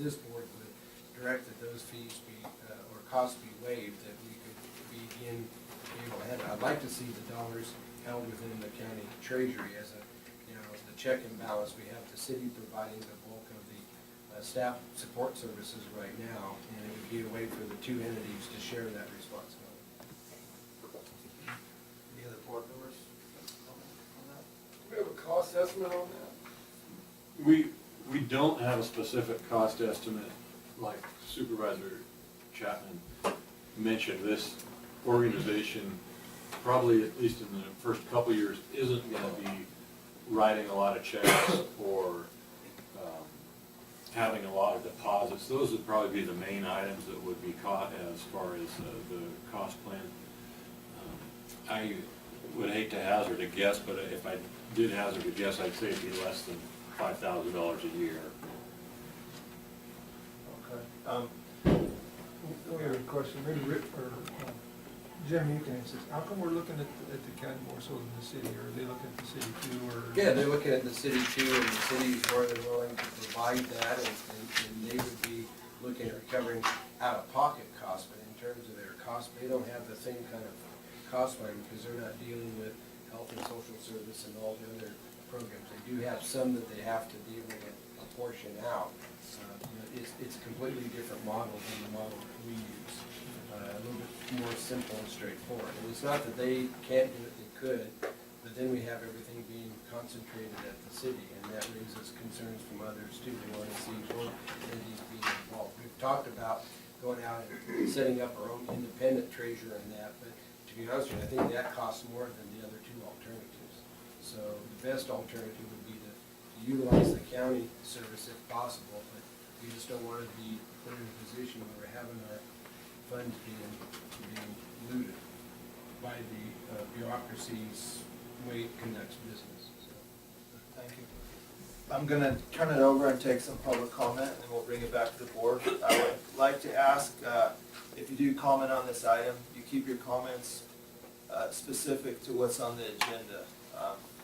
this board would direct that those fees be, or costs be waived, that we could begin to be able to handle. I'd like to see the dollars held within the county treasury as a, the check and balance. We have the city providing the bulk of the staff support services right now, and it would be a way for the two entities to share that responsibility. Any other board members comment on that? We have a cost estimate on that? We don't have a specific cost estimate like Supervisor Chapman mentioned. This organization, probably at least in the first couple years, isn't going to be writing a lot of checks or having a lot of deposits. Those would probably be the main items that would be caught as far as the cost plan. I would hate to hazard a guess, but if I did hazard a guess, I'd say it'd be less than $5,000 a year. Okay. We have a question, maybe Rick or Jim, you can answer this. How come we're looking at the county more so than the city, or are they looking at the city too, or? Yeah, they're looking at the city too, and the city's more than willing to provide that, and they would be looking at recovering out-of-pocket costs, but in terms of their cost, they don't have the same kind of cost line, because they're not dealing with health and social service and all the other programs. They do have some that they have to deal with a portion out. It's a completely different model than the model that we use. A little bit more simple and straightforward. And it's not that they can't do it, they could, but then we have everything being concentrated at the city, and that raises concerns from others too. They want to see both entities being involved. We've talked about going out and setting up our own independent treasurer and that, but to be honest with you, I think that costs more than the other two alternatives. So the best alternative would be to utilize the county service if possible, but we just don't want to be put in a position where we're having our funds being looted by the bureaucracy's way it conducts business. So. Thank you. I'm going to turn it over and take some public comment, and then we'll bring it back to the board. I would like to ask, if you do comment on this item, you keep your comments specific to what's on the agenda,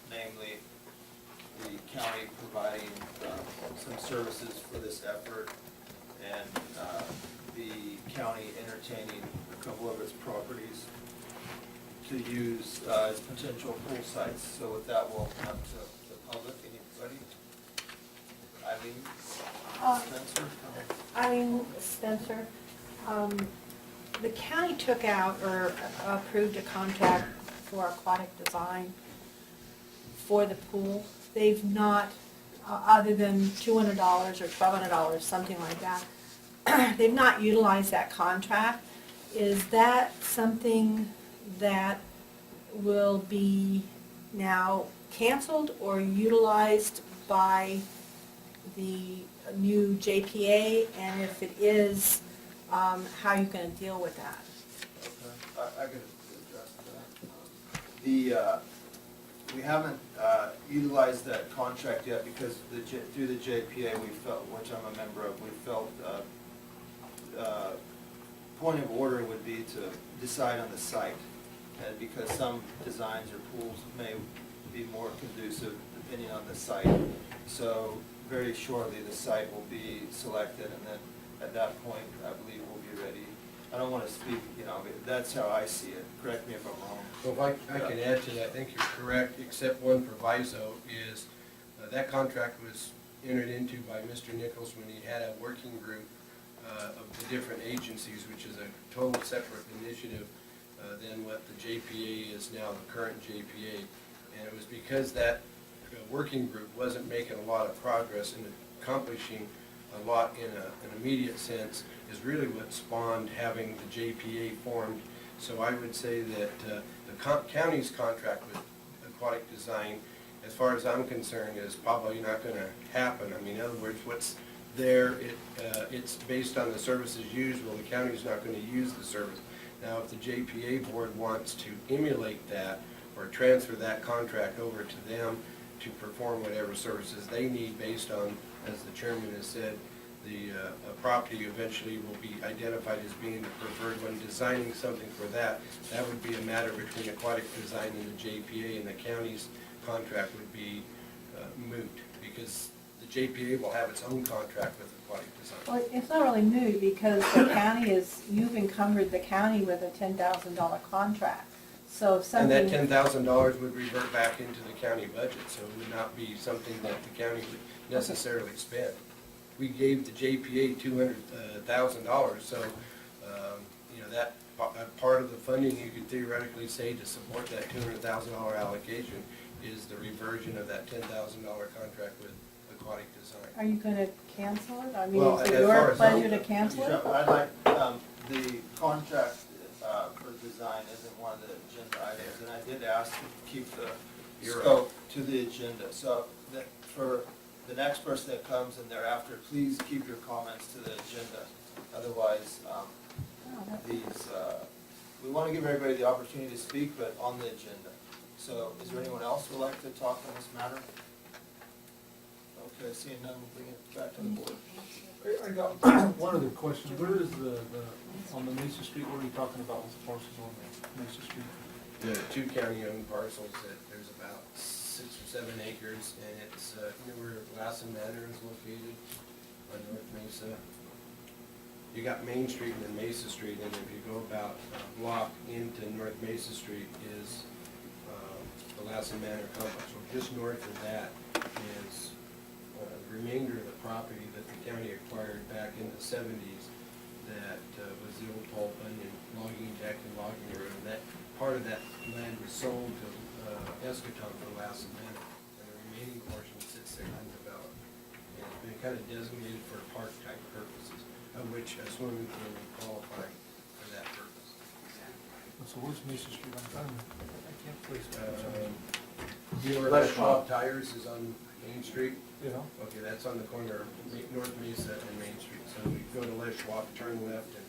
namely the county providing some services for this effort, and the county entertaining a couple of its properties to use as potential pool sites. So with that, we'll open up to the public. Anybody? Eileen Spencer. The county took out or approved a contract for aquatic design for the pool. They've not, other than $200 or $1,200, something like that, they've not utilized that contract. Is that something that will be now canceled or utilized by the new JPA? And if it is, how are you going to deal with that? Okay. I can address that. We haven't utilized that contract yet because through the JPA we felt, which I'm a member of, we felt point of order would be to decide on the site, and because some designs or pools may be more conducive depending on the site. So very shortly the site will be selected, and then at that point I believe we'll be ready. I don't want to speak, that's how I see it. Correct me if I'm wrong. Well, if I can add to that, I think you're correct, except one proviso is that contract was entered into by Mr. Nichols when he had a working group of the different agencies, which is a total separate initiative than what the JPA is now, the current JPA. And it was because that working group wasn't making a lot of progress in accomplishing a lot in an immediate sense is really what spawned having the JPA formed. So I would say that the county's contract with aquatic design, as far as I'm concerned, is probably not going to happen. I mean, in other words, what's there, it's based on the services used. Well, the county's not going to use the service. Now, if the JPA board wants to emulate that or transfer that contract over to them to perform whatever services they need based on, as the chairman has said, the property eventually will be identified as being the preferred one. Designing something for that, that would be a matter between aquatic design and the JPA, and the county's contract would be moot, because the JPA will have its own contract with Aquatic Design. Well, it's not really new because the county you've encumbered the county with a $10,000 contract. So if And that something, $10,000 would revert back into the county budget, so it would not be something that the county would necessarily spend. We gave the JPA $200,000, so, you know, that part of the funding, you could theoretically say to support that $200,000 allocation is the reversion of that $10,000 contract with Aquatic Design. are you gonna cancel it? I mean, Well, is it as your far as pleasure I'm- to cancel it? I'd like, the contract for design isn't one of the agenda items, and I did ask to keep the You're right. scope to the agenda. So that for the next person that comes and thereafter, please keep your comments to the agenda. Otherwise, Oh, that's- we want to give everybody the opportunity to speak, but on the agenda. So is there anyone else who would like to talk on this matter? Okay, seeing none, we'll bring it back to the board. I got one other question. Where is on the Mesa Street, what are you talking about with the parcels on the Mesa Street? The two county-owned parcels, that there's about 6 or 7 acres, and it's, you know, where Lassen Manor is located on North Mesa. You got Main Street and then Mesa Street, and if you go about a block into North Mesa Street is the Lassen Manor complex. So just north of that is the remainder of the property that the county acquired back in the 70s that was the old Paul Bunyan logging deck and logging room. That part of that land was sold to Escaton for Lassen Manor, and the remaining portion sits there undeveloped. And it's been kind of designated for park-type purposes, of which a swimming pool would qualify for that purpose. So where's Mesa Street? I can't place it. You know where Schwab Tires is on Main Street? You know? Okay, that's on the corner of North Mesa and Main Street. So we go to Les Schwab, turn left, and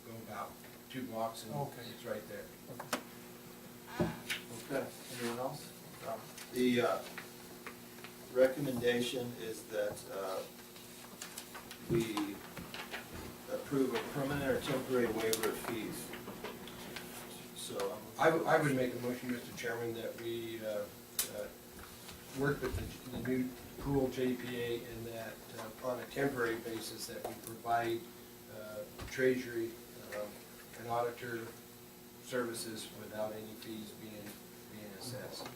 go about 2 blocks, and Okay. it's right there. Okay, anyone else? The recommendation is that we approve a permanent or temporary waiver of fees. So, I would make a motion, Mr. Chairman, that we work with the new pool JPA and that on a temporary basis that we provide treasury and auditor services without any fees being assessed.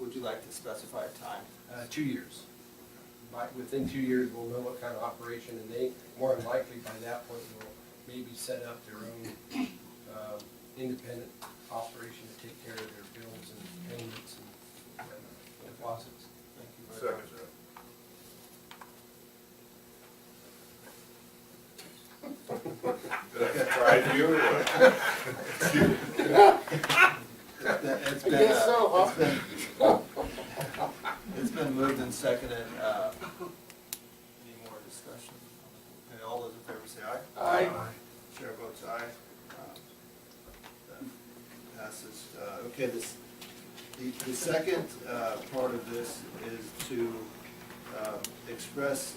would you like to specify a time? 2 years. Within 2 years, we'll know what kind of operation, and they, more than likely by that point, will maybe set up their own independent operation to take care of their bills and payments and deposits. Thank you very much. Tried you or what? It's been, it's been moved and seconded. Any more discussion? Okay, all those in favor say aye. Aye. Chair votes aye. That passes. Okay, the second part of this is to express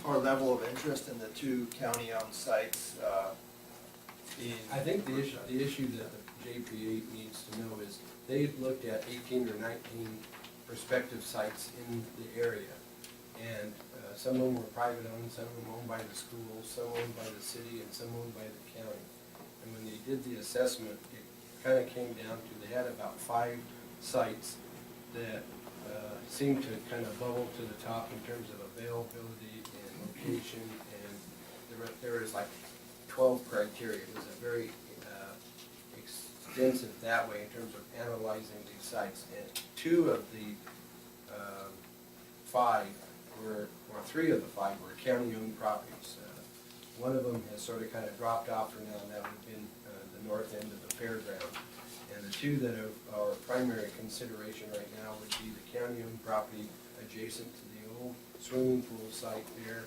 our level of interest in the 2 county-owned sites. I think the issue that the JPA needs to know is they've looked at 18 or 19 prospective sites in the area. And some of them were private owned, some of them owned by the schools, some owned by the city, and some owned by the county. And when they did the assessment, it kind of came down to, they had about 5 sites that seemed to kind of bubble to the top in terms of availability and location, and there was like 12 criteria. It was a very extensive that way in terms of analyzing these sites. And 2 of the 5 were, or 3 of the 5 were county-owned properties. One of them has sort of kind of dropped off for now, and that would have been the north end of the fairground. And the 2 that are our primary consideration right now would be the county-owned property adjacent to the old swimming pool site there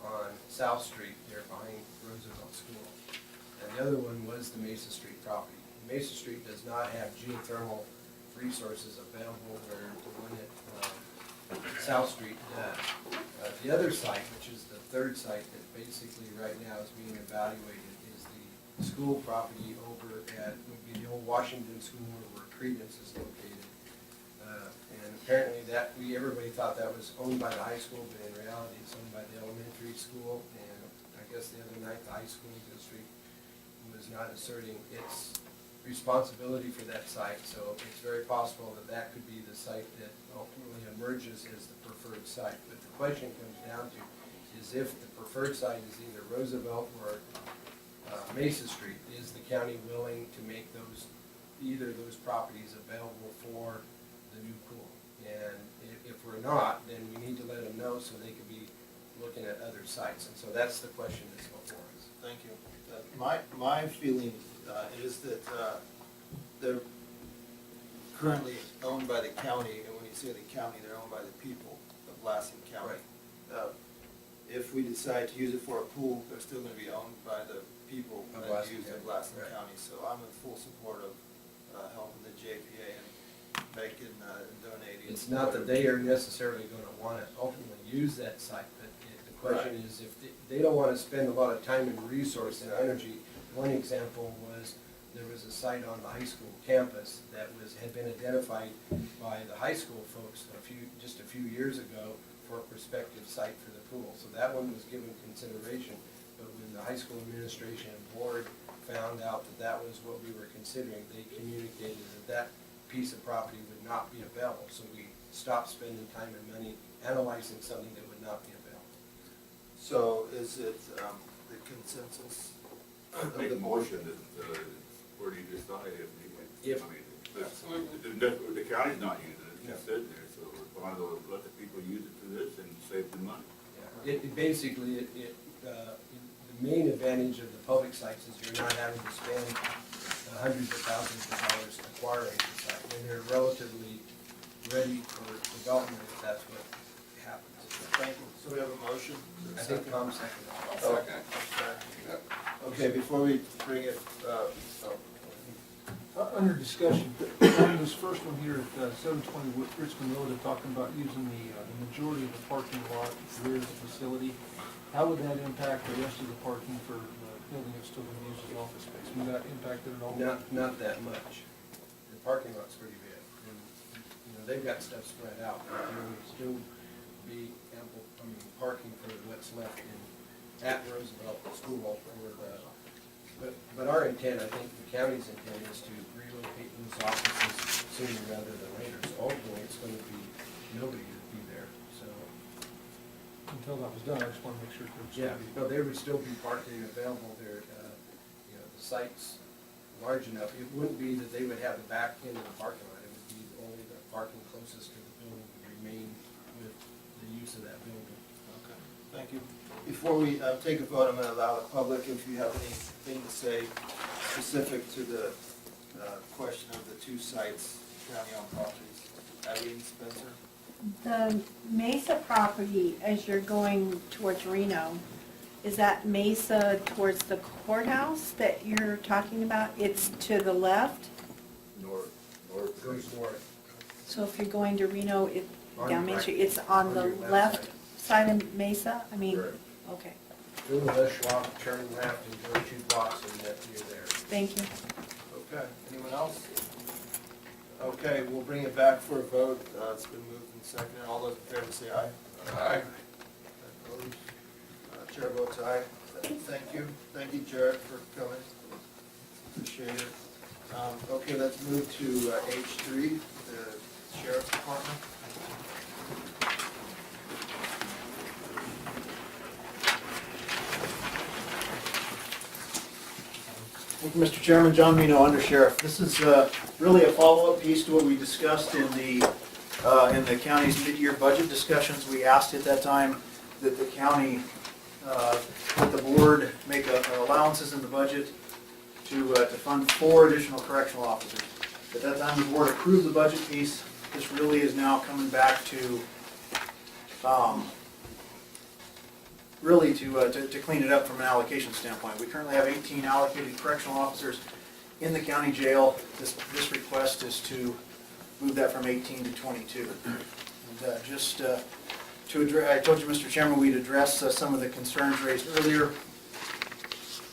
on South Street, there behind Roosevelt School. And the other one was the Mesa Street property. Mesa Street does not have geothermal resources available where the one at South Street does. The other site, which is the 3rd site that basically right now is being evaluated, is the school property over at, would be the old Washington School where Credence is located. And apparently everybody thought that was owned by the high school, but in reality, it's owned by the elementary school. And I guess the other night, the high school district was not asserting its responsibility for that site. So it's very possible that that could be the site that ultimately emerges as the preferred site. But the question comes down to is if the preferred site is either Roosevelt or Mesa Street, is the county willing to make either of those properties available for the new pool? And if we're not, then we need to let them know so they could be looking at other sites. And so that's the question that's before us. Thank you. My feeling is that they're currently owned by the county, and when you say the county, they're owned by the people of Lassen County. If we decide to use it for a pool, they're still gonna be owned by the people Of that Lassen use County, of Lassen right. County. So I'm in full support of helping the JPA and making, donating. It's not that they are necessarily gonna wanna ultimately use that site, but the question is if they don't wanna spend a lot of time and resource and energy. One example was, there was a site on the high school campus that had been identified by the high school folks just a few years ago for a prospective site for the pool. So that one was given consideration, but when the high school administration and board found out that that was what we were considering, they communicated that that piece of property would not be available. So we stopped spending time and money analyzing something that would not be available. So is it the consensus of Make the a board? motion that, where do you decide if you, If- I mean, the county's not using it, it's just sitting there, so we're going to let the people use it for this and save the money. Yeah. The main advantage of the public sites is you're not having to spend hundreds of thousands of dollars acquiring the site. And they're relatively ready for development if that's what happens. Thank you. So we have a motion? I think Tom seconded that. Oh, okay, before we bring it, Under discussion, on this first one here at 720 Richmond Road, they're talking about using the majority of the parking lot rear of the facility. How would that impact the rest of the parking for the building that's still going to use as office space? Would that impact it at all? Not that much. The parking lot's pretty big. And, they've got stuff spread out. But there would still be ample, parking for what's left at Roosevelt School or but our intent, I think the county's intent is to relocate those offices sooner rather than later. So ultimately, it's going to be nobody would be there, so. Until that was done, I just want to make sure. Yeah, no, there would still be parking available there. The site's large enough. It wouldn't be that they would have the back end of the parking lot. It would be only the parking closest to the building would remain with the use of that building. okay, thank you. Before we take a vote, I'm going to allow the public, if you have anything to say specific to the question of the two sites, county-owned properties. Eileen Spencer? The Mesa property, as you're going towards Reno, is that Mesa towards the courthouse that you're talking about? It's to the left? North. Goes north. So if you're going to Reno, On down the Main right. Street, it's on the On your left left side of Mesa? I mean, Correct. okay, Go to the Schwab, turn left and go 2 blocks and you're there. thank you. Okay, anyone else? Okay, we'll bring it back for a vote. It's been moved and seconded. All those in favor say aye. Aye. Opposed? Chair votes aye. Thank you. Thank you, Jared, for coming. Appreciate it. Okay, let's move to H3, the Sheriff's Department. Thank you, Mr. Chairman. John Mino, Under Sheriff. This is really a follow-up piece to what we discussed in the county's mid-year budget discussions. We asked at that time that the county, that the board make allowances in the budget to fund 4 additional correctional officers. At that time, the board approved the budget piece. This really is now coming back to really to clean it up from an allocation standpoint. We currently have 18 allocated correctional officers in the county jail. This request is to move that from 18 to 22. And just to address, I told you, Mr. Chairman, we'd address some of the concerns raised earlier.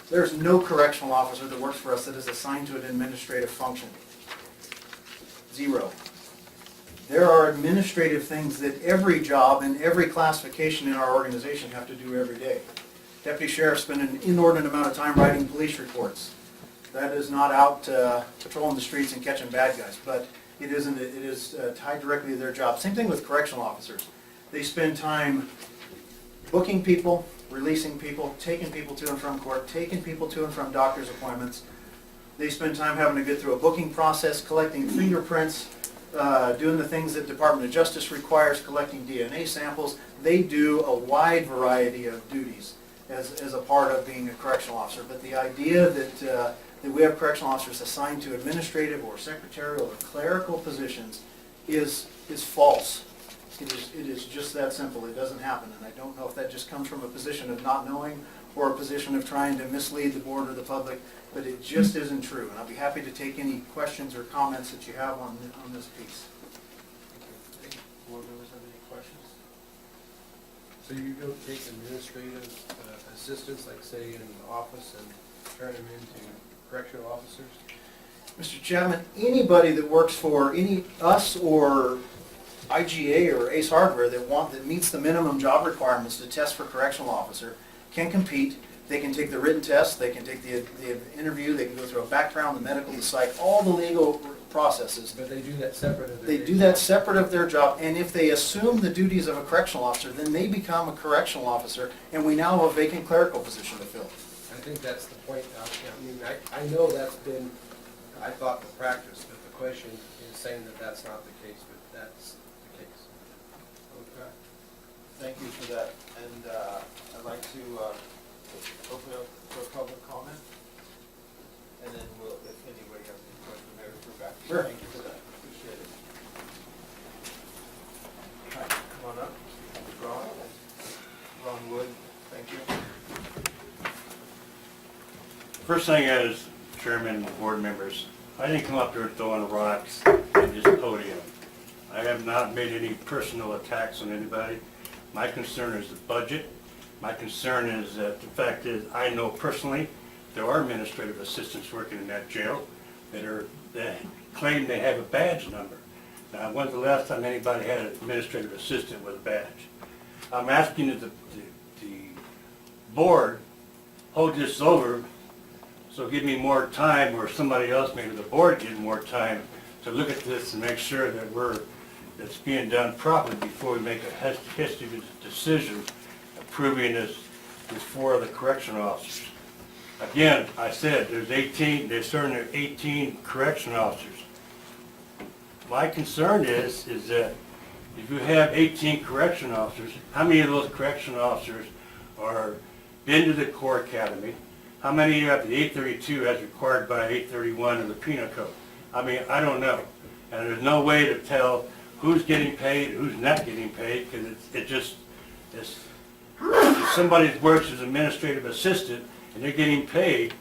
There's no correctional officer that works for us that is assigned to an administrative function. 0. There are administrative things that every job and every classification in our organization have to do every day. Deputy sheriffs spend an inordinate amount of time writing police reports. That is not out patrolling the streets and catching bad guys, but it is tied directly to their job. Same thing with correctional officers. They spend time booking people, releasing people, taking people to and from court, taking people to and from doctor's appointments. They spend time having to get through a booking process, collecting fingerprints, doing the things that Department of Justice requires, collecting DNA samples. They do a wide variety of duties as a part of being a correctional officer. But the idea that we have correctional officers assigned to administrative or secretarial or clerical positions is false. It is just that simple. It doesn't happen, and I don't know if that just comes from a position of not knowing or a position of trying to mislead the board or the public, but it just isn't true. And I'll be happy to take any questions or comments that you have on this piece. Any board members have any questions? So you don't take administrative assistants, like say in the office, and turn them into correctional officers? Mr. Chapman, anybody that works for us or IGA or Ace Hardware that meets the minimum job requirements to test for correctional officer can compete. They can take the written test, they can take the interview, they can go through a background, the medical, the psych, all the legal processes. But they do that separate of their They day do that job. separate of their job, and if they assume the duties of a correctional officer, then they become a correctional officer, and we now have a vacant clerical position to fill. I think that's the point. I mean, I know that's been, I thought, the practice, but the question is saying that that's not the case, but that's the case. Okay. Thank you for that. And I'd like to open up for public comment. And then we'll, if anybody has any questions, maybe we're back. Sure. Thank you for that. Appreciate it. All right, come on up. Ron Wood, thank you. First thing is, Chairman and board members, I didn't come up here throwing rocks at this podium. I have not made any personal attacks on anybody. My concern is the budget. My concern is that the fact is, I know personally, there are administrative assistants working in that jail that claim they have a badge number. Now, when's the last time anybody had an administrative assistant with a badge? I'm asking that the board hold this over, so give me more time, or somebody else, maybe the board, give more time to look at this and make sure that it's being done properly before we make a hasty decision approving this for the correctional officers. Again, I said, they're starting at 18 correctional officers. My concern is that if you have 18 correctional officers, how many of those correctional officers are been to the Corps Academy? How many are at the 832 as required by 831 of the Penal Code? I mean, I don't know. And there's no way to tell who's getting paid, who's not getting paid, because if somebody works as administrative assistant and they're getting paid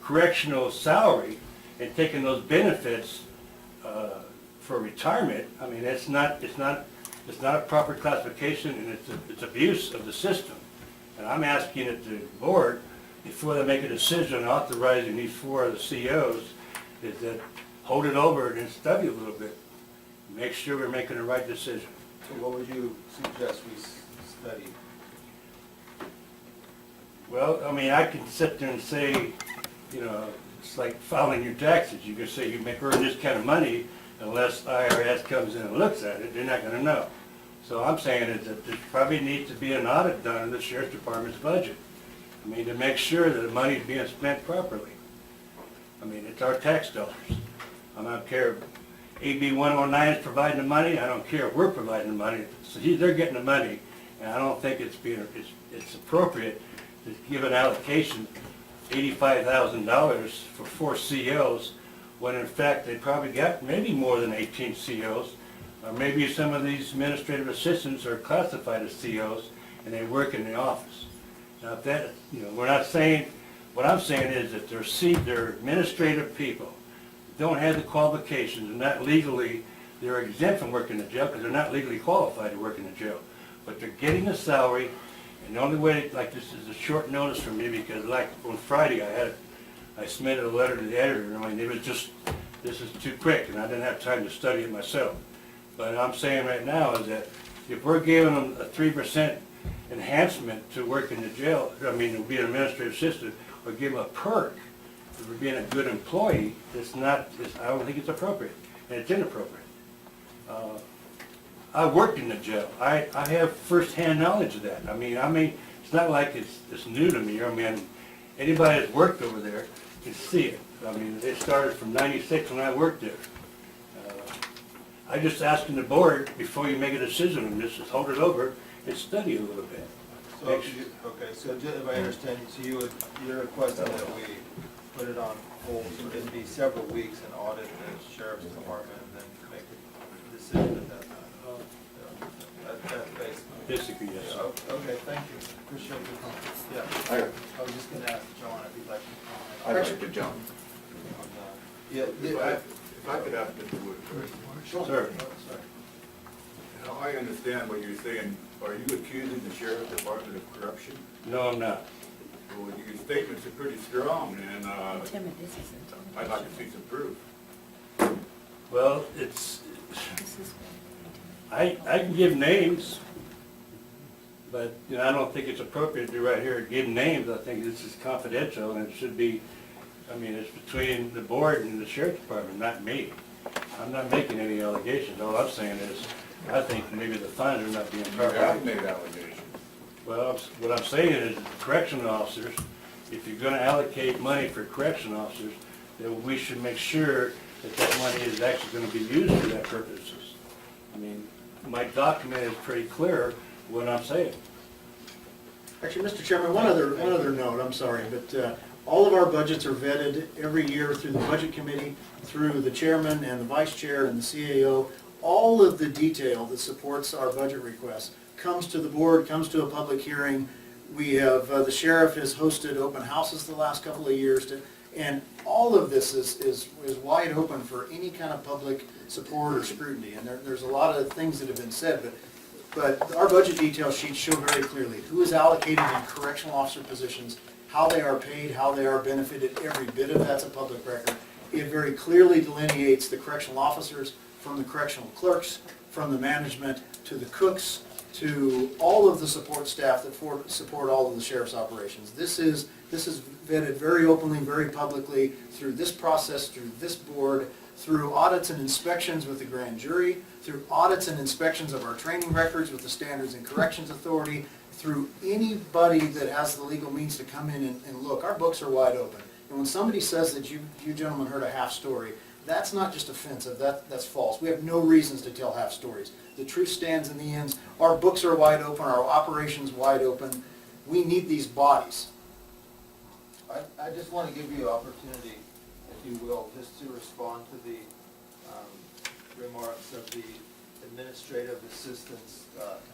correctional salary and taking those benefits for retirement, I mean, it's not a proper classification, and it's abuse of the system. And I'm asking that the board, before they make a decision authorizing these four of the COs, is that hold it over and study a little bit. Make sure we're making the right decision. So what would you suggest we study? Well, I mean, I can sit there and say, it's like filing your taxes. You can say you may earn this kind of money, unless IRS comes in and looks at it, they're not gonna know. So I'm saying is that there probably needs to be an audit done of the Sheriff's Department's budget. I mean, to make sure that the money is being spent properly. I mean, it's our tax dollars. I don't care if AB 109 is providing the money, I don't care if we're providing the money. So they're getting the money, and I don't think it's appropriate to give an allocation $85,000 for 4 COs, when in fact they probably got maybe more than 18 COs, or maybe some of these administrative assistants are classified as COs and they work in the office. Now if that, we're not saying, what I'm saying is that they're administrative people, don't have the qualifications, and not legally, they're exempt from working in the jail because they're not legally qualified to work in the jail. But they're getting a salary, and the only way, like this is a short notice for me, because like on Friday I submitted a letter to the editor, and I mean, it was just, this is too quick, and I didn't have time to study it myself. But I'm saying right now is that if we're giving them a 3% enhancement to work in the jail, I mean, to be an administrative assistant, or give them a perk for being a good employee, I don't think it's appropriate, and it's inappropriate. I worked in the jail. I have firsthand knowledge of that. I mean, it's not like it's new to me. I mean, anybody that's worked over there can see it. I mean, it started from '96 when I worked there. I just asking the board, before you make a decision on this, just hold it over and study a little bit. So, okay, so if I understand, so you're requesting that we put it on hold, so it'd be several weeks and audit the sheriff's department and then make a decision at that time? That's basically. Basically, yes. Yeah, okay, thank you, appreciate your comments. Yeah, I was just gonna ask John if he'd like to comment. I'd like to jump. on that. Yeah, If I could ask Mr. Wood first. Sure. Sir. Sorry. Now, I understand what you're saying. Are you accusing the sheriff's department of corruption? No, I'm not. Well, your statements are pretty strong, and I'd like to see some proof. Well, I can give names, but, you know, I don't think it's appropriate to right here give names. I think this is confidential, and it should be, I mean, it's between the board and the sheriff's department, not me. I'm not making any allegations. All I'm saying is, I think maybe the funds are not being You properly. have made allegations. Well, what I'm saying is, correctional officers, if you're gonna allocate money for correctional officers, then we should make sure that that money is actually gonna be used for that purposes. I mean, my document is pretty clear what I'm saying. Actually, Mr. Chairman, one other note, I'm sorry, but all of our budgets are vetted every year through the Budget Committee, through the chairman and the vice chair and the CAO. All of the detail that supports our budget requests comes to the board, comes to a public hearing. We have, the sheriff has hosted open houses the last couple of years, and all of this is wide open for any kind of public support or scrutiny. And there's a lot of things that have been said, but our budget detail sheets show very clearly who is allocated in correctional officer positions, how they are paid, how they are benefited. Every bit of that's a public record. It very clearly delineates the correctional officers from the correctional clerks, from the management to the cooks, to all of the support staff that support all of the sheriff's operations. This is vetted very openly, very publicly through this process, through this board, through audits and inspections with the grand jury, through audits and inspections of our training records with the Standards and Corrections Authority, through anybody that has the legal means to come in and look. Our books are wide open. And when somebody says that you gentlemen heard a half story, that's not just offensive, that's false. We have no reasons to tell half stories. The truth stands in the ends. Our books are wide open, our operations wide open. We need these bodies. I just want to give you an opportunity, if you will, just to respond to the remarks of the administrative assistants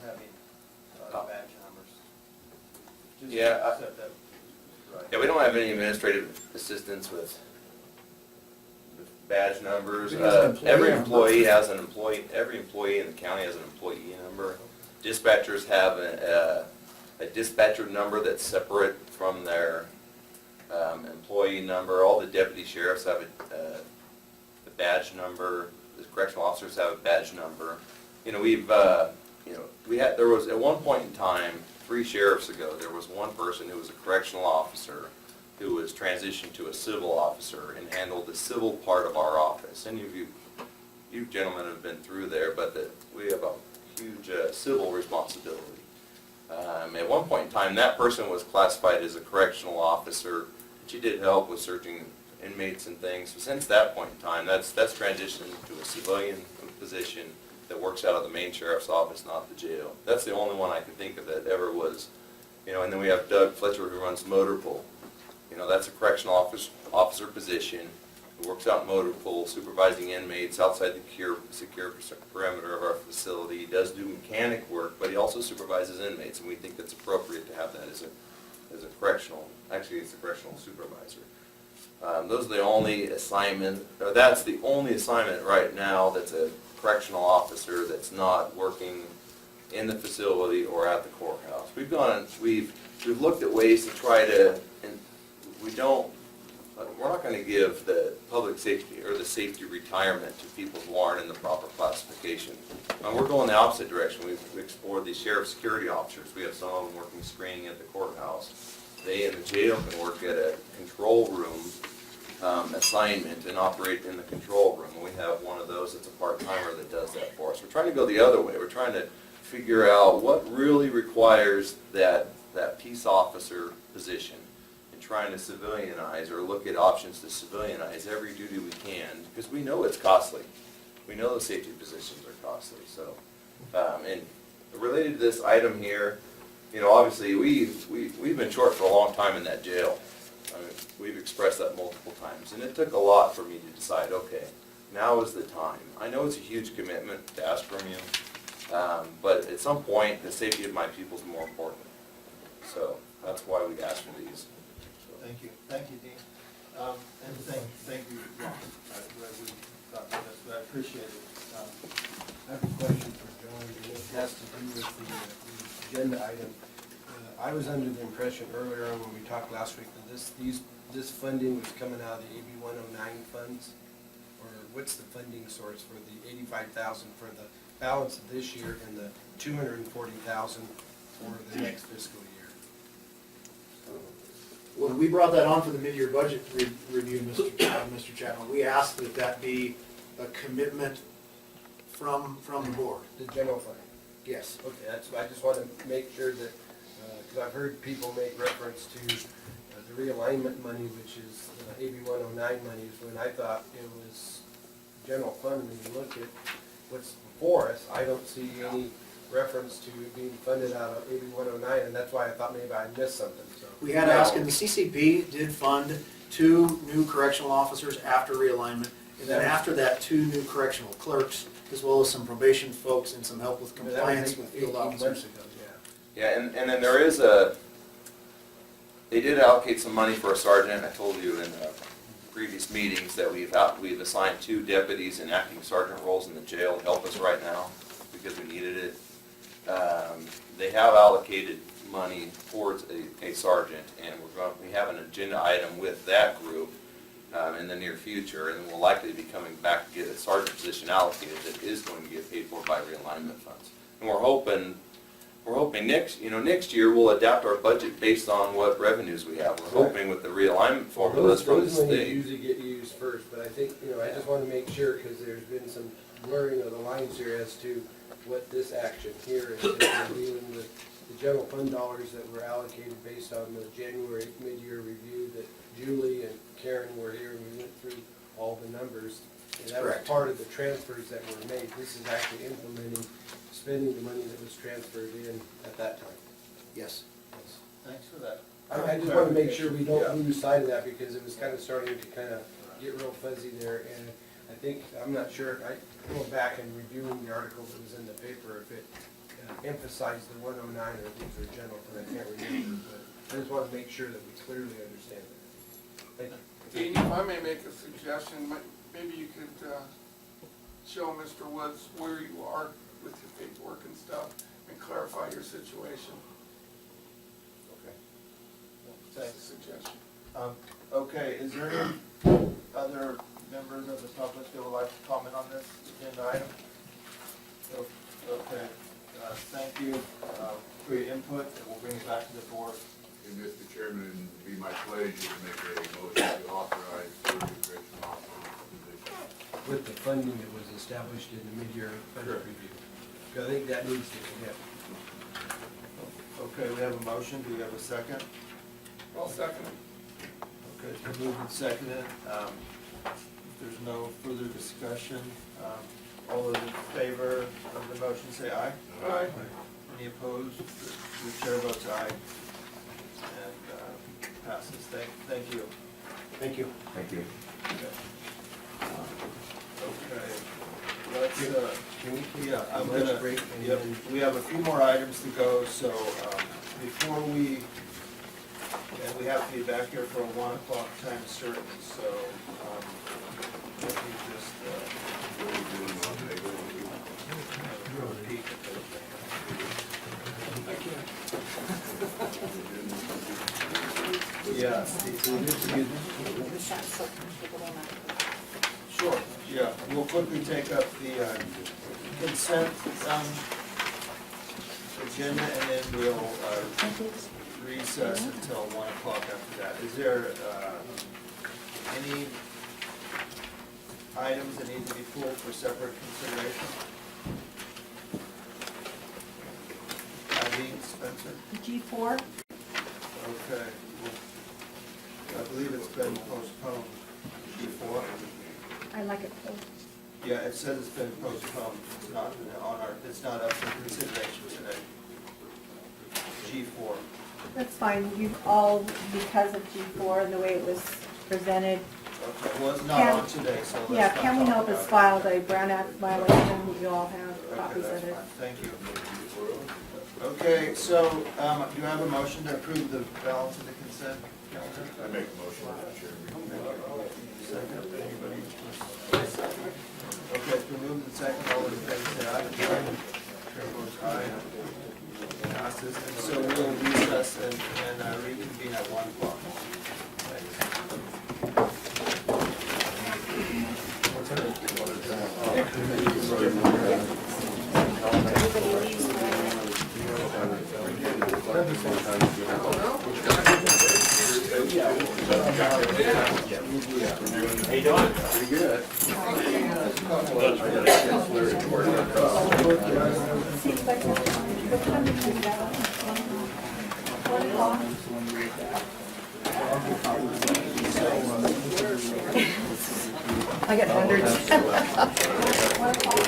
having badge numbers. Just Yeah, set that right. Yeah, we don't have any administrative assistants with badge numbers. It has an employee Every number. employee has an employee, every employee in the county has an employee number. Dispatchers have a dispatcher number that's separate from their employee number. All the deputy sheriffs have a badge number. The correctional officers have a badge number. You know, there was, at one point in time, 3 sheriffs ago, there was one person who was a correctional officer who was transitioned to a civil officer and handled the civil part of our office. Any of you gentlemen have been through there, but we have a huge civil responsibility. At one point in time, that person was classified as a correctional officer. She did help with searching inmates and things. So since that point in time, that's transitioned to a civilian position that works out of the main sheriff's office, not the jail. That's the only one I can think of that ever was, you know, and then we have Doug Fletcher who runs motor pool. You know, that's a correctional officer position who works out in motor pool, supervising inmates outside the secure perimeter of our facility. He does do mechanic work, but he also supervises inmates, and we think that's appropriate to have that as a correctional, actually it's a correctional supervisor. Those are the only assignment, or that's the only assignment right now that's a correctional officer that's not working in the facility or at the courthouse. We've looked at ways to try to, and we don't we're not gonna give the public safety or the safety retirement to people who aren't in the proper classification. We're going the opposite direction. We've explored these sheriff security officers. We have some of them working screening at the courthouse. They in the jail can work at a control room assignment and operate in the control room. We have one of those that's a part-timer that does that for us. We're trying to go the other way. We're trying to figure out what really requires that peace officer position, and trying to civilianize or look at options to civilianize every duty we can, because we know it's costly. We know the safety positions are costly. So, and related to this item here, you know, obviously we've been short for a long time in that jail. I mean, we've expressed that multiple times, and it took a lot for me to decide, okay, now is the time. I know it's a huge commitment to ask from you, but at some point, the safety of my people is more important. So that's why we asked for these. So. Thank you, Dean. And thank you, Ron. I'm glad we got this, but I appreciate it. I have a question for John, and it has to do with the agenda item. I was under the impression earlier on when we talked last week that this funding was coming out of the AB 109 funds? Or what's the funding source for the 85,000 for the balance of this year and the 240,000 for the next fiscal year? When we brought that on for the mid-year budget review, Mr. Chapman, we asked that that be a commitment from the board. The general fund? Yes. Okay, that's, I just want to make sure that, because I've heard people make reference to the realignment money, which is AB 109 monies, when I thought it was general fund. When you look at what's before us, I don't see any reference to it being funded out of AB 109, and that's why I thought maybe I missed something, so. We had asked, and the CCP did fund 2 new correctional officers after realignment, and then after that, 2 new correctional clerks, as well as some probation folks and some help with That was compliance with field 18 officers. months ago, yeah. Yeah, and then there is they did allocate some money for a sergeant. I told you in previous meetings that we've assigned 2 deputies in acting sergeant roles in the jail to help us right now because we needed it. They have allocated money towards a sergeant, and we have an agenda item with that group in the near future, and we'll likely be coming back to get a sergeant position allocated that is going to get paid for by realignment funds. And we're hoping next year we'll adapt our budget based on what revenues we have. We're hoping with the realignment formulas from the Those monies state. usually get used first, but I think, I just want to make sure, because there's been some blurring of the lines here as to what this action here is. If we're dealing with the general fund dollars that were allocated based on the January mid-year review that Julie and Karen were here, and we went through all the numbers. And that was Correct. part of the transfers that were made. This is actually implementing, spending the money that was transferred in at that time. Yes. Thanks for that. I just want to make sure we don't lose sight of that, because it was kind of starting to kind of get real fuzzy there, and I think, I'm not sure, I went back and reviewing the article that was in the paper, if it emphasized the 109 or if these are general, but I can't remember, but I just want to make sure that we clearly understand that. Thank you. Dean, if I may make a suggestion, maybe you could show Mr. Woods where you are with your paperwork and stuff and clarify your situation. Okay. That's a Thanks. suggestion. Okay, is there any other members of the public that would like to comment on this agenda item? Okay, thank you for your input, and we'll bring it back to the board. And Mr. Chairman, it'd be my pleasure to make a motion to authorize the correctional officer position. With the funding that was established in the mid-year budget review. So I think that needs to be hit. Okay, we have a motion, do we have a second? I'll second it. Okay, it's been moved and seconded. If there's no further discussion, all those in favor of the motion say aye. Aye. Any opposed? The chair votes aye. And passes. Thank you. Thank you. Thank you. Okay, let's, Can we yeah, I'm lunch gonna, break and yep, then- we have a few more items to go, so, before we, and we have to be back here for a 1 o'clock time certain, so, let me just, What are you doing on that? repeat. I can't. Yeah, excuse me. Sure, yeah, we'll quickly take up the consent agenda, and then we'll recess until 1 o'clock after that. Is there any items that need to be pulled for separate consideration? Eileen, Spencer? G4? Okay. I believe it's been postponed before. I like it pulled. Yeah, it says it's been postponed. It's not on our, it's not up for consideration today. G4. That's fine, you all, because of G4 and the way it was presented. Okay, well, it's not on today, so let's Yeah, not County talk Help has about it. filed a Brown Act violation, you all have Okay, copies that's of it. fine. Thank you. Okay, so, do you have a motion to approve the balance of the consent calendar? I make a motion, Mr. Chairman. Second, anybody? Okay, it's been moved and second, all those in favor say aye. Chair votes aye. Passes, and so we'll recess and reconvene at 1 o'clock. Seems like what time did you get out? 1 o'clock? I get hundreds. 1 o'clock?